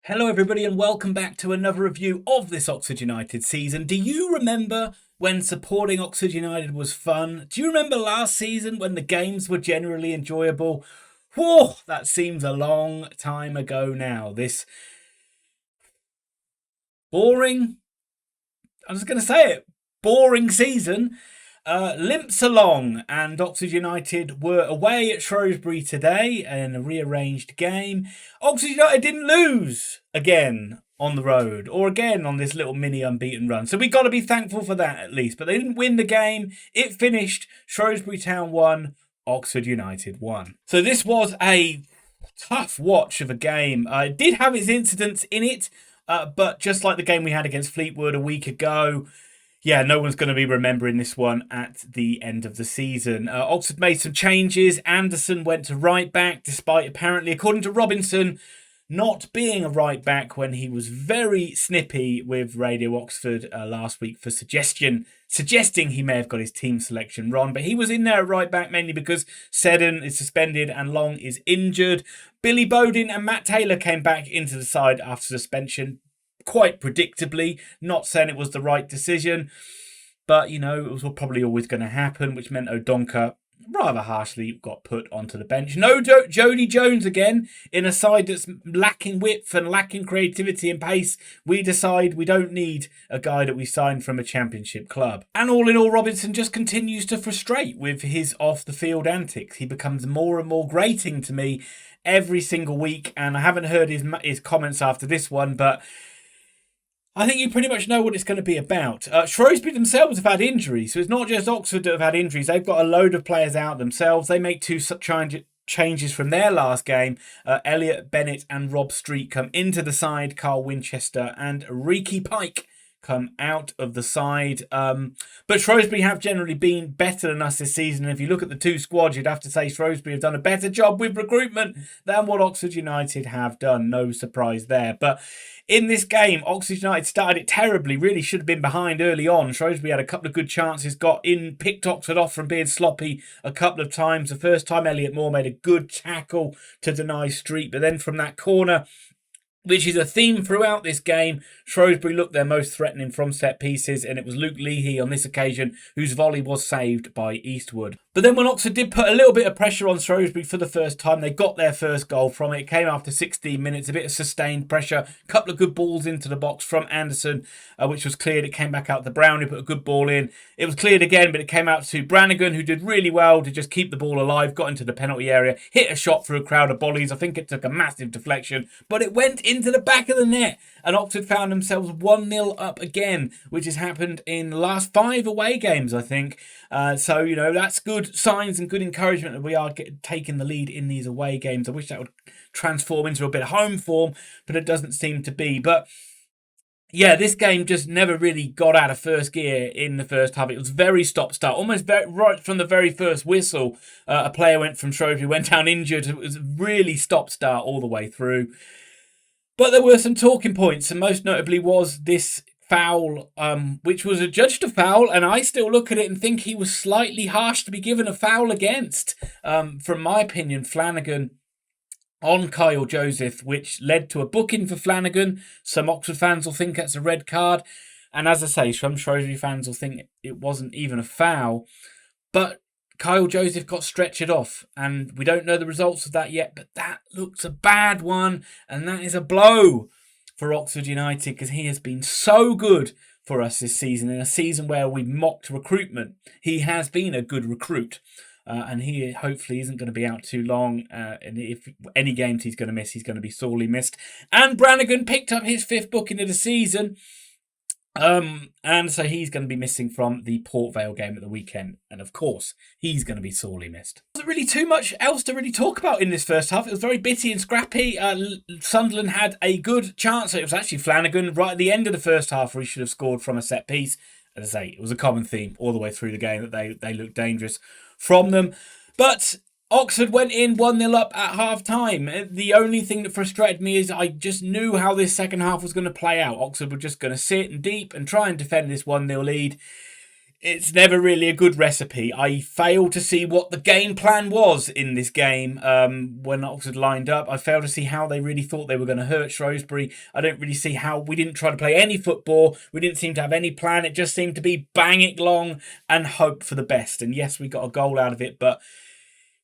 Hello everybody and welcome back to another review of this Oxford United season. Do you remember when supporting Oxford United was fun? Do you remember last season when the games were generally enjoyable? Whoa, that seems a long time ago now. This boring, I was going to say it, boring season limps along, and Oxford United were away at Shrewsbury today in a rearranged game. Oxford United didn't lose again on the road or again on this little mini unbeaten run, so we got to be thankful for that at least. But they didn't win the game. It finished Shrewsbury Town 1, Oxford United 1. So this was a tough watch of a game. It did have its incidents in it, but just like the game we had against Fleetwood a week ago, yeah, no one's going to be remembering this one at the end of the season. Oxford made some changes. Anderson went to right back, despite apparently, according to Robinson, not being a right back when he was very snippy with Radio Oxford last week for suggesting he may have got his team selection wrong. But he was in there at right back mainly because Seddon is suspended and Long is injured. Billy Bowden and Matt Taylor came back into the side after suspension, quite predictably. Not saying it was the right decision, but you know, it was probably always going to happen, which meant O'Donker rather harshly got put onto the bench. No Jody Jones again in a side that's lacking width and lacking creativity and pace. We decide we don't need a guy that we signed from a championship club. And all in all, Robinson just continues to frustrate with his off the field antics. He becomes more and more grating to me every single week, and I haven't heard his comments after this one, but I think you pretty much know what it's going to be about. Shrewsbury themselves have had injuries, so it's not just Oxford that have had injuries. They've got a load of players out themselves. They make two changes from their last game. Elliot Bennett and Rob Street come into the side. Carl Winchester and Reekie Pike come out of the side. But Shrewsbury have generally been better than us this season. And if you look at the two squads, you'd have to say Shrewsbury have done a better job with recruitment than what Oxford United have done. No surprise there. But in this game, Oxford United started it terribly, really should have been behind early on. Shrewsbury had a couple of good chances, picked Oxford off from being sloppy a couple of times. The first time, Elliot Moore made a good tackle to deny Street, but then from that corner, which is a theme throughout this game, Shrewsbury looked their most threatening from set pieces, and it was Luke Leahy on this occasion whose volley was saved by Eastwood. But then when Oxford did put a little bit of pressure on Shrewsbury for the first time, they got their first goal from it. It came after 16 minutes, a bit of sustained pressure, a couple of good balls into the box from Anderson, which was cleared. It came back out to Brown, who put a good ball in. It was cleared again, but it came out to Brannagan, who did really well to just keep the ball alive, got into the penalty area, hit a shot through a crowd of volleys. I think it took a massive deflection, but it went into the back of the net, and Oxford found themselves 1-0 up again, which has happened in the last 5 away games, I think. So, you know, that's good signs and good encouragement that we are taking the lead in these away games. I wish that would transform into a bit of home form, but it doesn't seem to be. But yeah, this game just never really got out of first gear in the first half. It was very stop-start, almost right from the very first whistle. A player went from Shrewsbury, went down injured. It was really stop-start all the way through. But there were some talking points, and most notably was this foul, which was adjudged a foul, and I still look at it and think he was slightly harsh to be given a foul against. From my opinion, Flanagan on Kyle Joseph, which led to a booking for Flanagan. Some Oxford fans will think that's a red card, and as I say, some Shrewsbury fans will think it wasn't even a foul. But Kyle Joseph got stretchered off, and we don't know the results of that yet, but that looks a bad one, and that is a blow for Oxford United, because he has been so good for us this season, in a season where we mocked recruitment. He has been a good recruit, and he hopefully isn't going to be out too long, and if any games he's going to miss, he's going to be sorely missed. And Brannagan picked up his 5th booking of the season, and so he's going to be missing from the Port Vale game at the weekend. And of course, he's going to be sorely missed. There wasn't really too much else to really talk about in this first half. It was very bitty and scrappy. Sunderland had a good chance. It was actually Flanagan right at the end of the first half where he should have scored from a set piece. As I say, it was a common theme all the way through the game that they looked dangerous from them. But Oxford went in 1-0 up at half-time. The only thing that frustrated me is I just knew how this second half was going to play out. Oxford were just going to sit and deep and try and defend this 1-0 lead. it's never really a good recipe. I fail to see what the game plan was in this game when Oxford lined up. I fail to see how they really thought they were going to hurt Shrewsbury. I don't really see how we didn't try to play any football. We didn't seem to have any plan. It just seemed to be bang it long and hope for the best. And yes, we got a goal out of it, but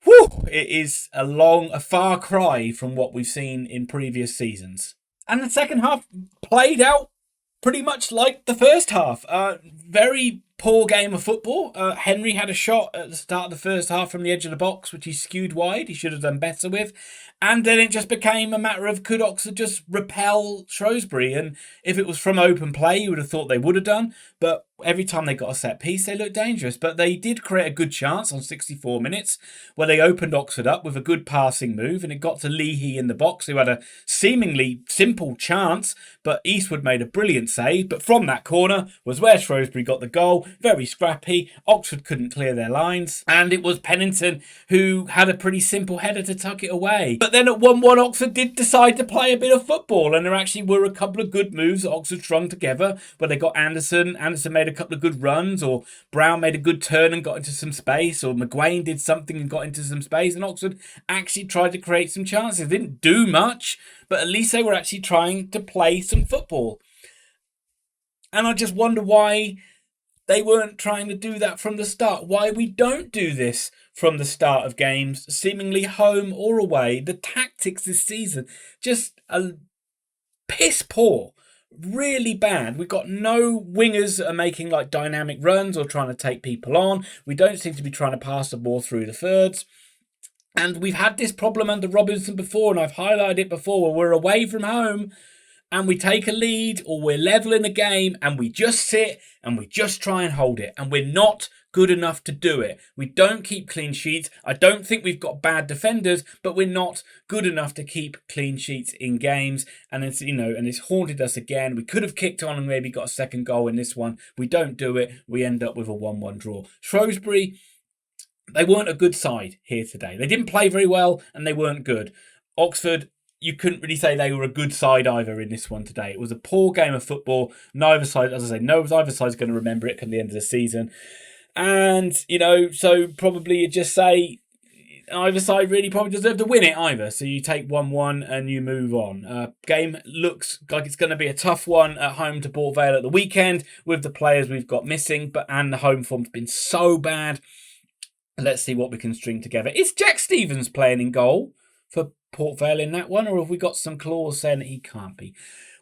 whew, it is a far cry from what we've seen in previous seasons. And the second half played out pretty much like the first half. Very poor game of football. Henry had a shot at the start of the first half from the edge of the box, which he skewed wide. He should have done better with. And then it just became a matter of could Oxford just repel Shrewsbury? And if it was from open play, you would have thought they would have done. But every time they got a set piece, they looked dangerous. But they did create a good chance on 64 minutes where they opened Oxford up with a good passing move. And it got to Leahy in the box, who had a seemingly simple chance. But Eastwood made a brilliant save. But from that corner was where Shrewsbury got the goal. Very scrappy. Oxford couldn't clear their lines. And it was Pennington who had a pretty simple header to tuck it away. But then at 1-1, Oxford did decide to play a bit of football. And there actually were a couple of good moves that Oxford strung together where they got Anderson. Anderson made a couple of good runs, or Brown made a good turn and got into some space, or McGuane did something and got into some space. And Oxford actually tried to create some chances. They didn't do much, but at least they were actually trying to play some football. And I just wonder why they weren't trying to do that from the start. Why we don't do this from the start of games, seemingly home or away. The tactics this season, just a piss poor. Really bad. We've got no wingers that are making like dynamic runs or trying to take people on. We don't seem to be trying to pass the ball through the thirds. And we've had this problem under Robinson before, and I've highlighted it before, where we're away from home and we take a lead or we're level in the game and we just sit and we just try and hold it. And we're not good enough to do it. We don't keep clean sheets. I don't think we've got bad defenders, but we're not good enough to keep clean sheets in games. And it's, and it's haunted us again. We could have kicked on and maybe got a second goal in this one. We don't do it. We end up with a 1-1 draw. Shrewsbury, they weren't a good side here today. They didn't play very well and they weren't good. Oxford, you couldn't really say they were a good side either in this one today. It was a poor game of football. Neither side, as I say, neither side's going to remember it come the end of the season. And, so probably you just say either side really probably deserved to win it either. So you take 1-1 and you move on. Game looks like it's going to be a tough one at home to Port Vale at the weekend with the players we've got missing. And the home form's been so bad. Let's see what we can string together. Is Jack Stevens playing in goal for Port Vale in that one, or have we got some clause saying that he can't be?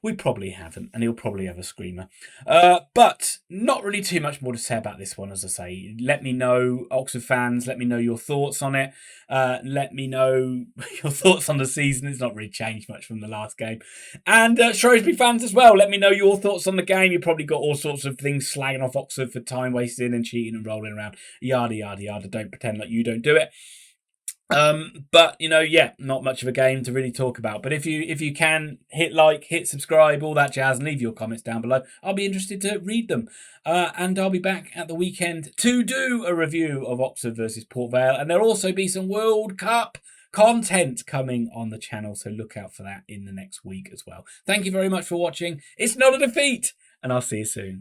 We probably haven't, and he'll probably have a screamer. But not really too much more to say about this one, as I say. Let me know, Oxford fans, let me know your thoughts on it. Let me know your thoughts on the season. It's not really changed much from the last game. And Shrewsbury fans as well, let me know your thoughts on the game. You've probably got all sorts of things slagging off Oxford for time wasting and cheating and rolling around. Yada, yada, yada. Don't pretend like you don't do it. But not much of a game to really talk about. But if you can, hit like, hit subscribe, all that jazz, and leave your comments down below. I'll be interested to read them. And I'll be back at the weekend to do a review of Oxford versus Port Vale. And there'll also be some World Cup content coming on the channel, so look out for that in the next week as well. Thank you very much for watching. It's not a defeat, and I'll see you soon.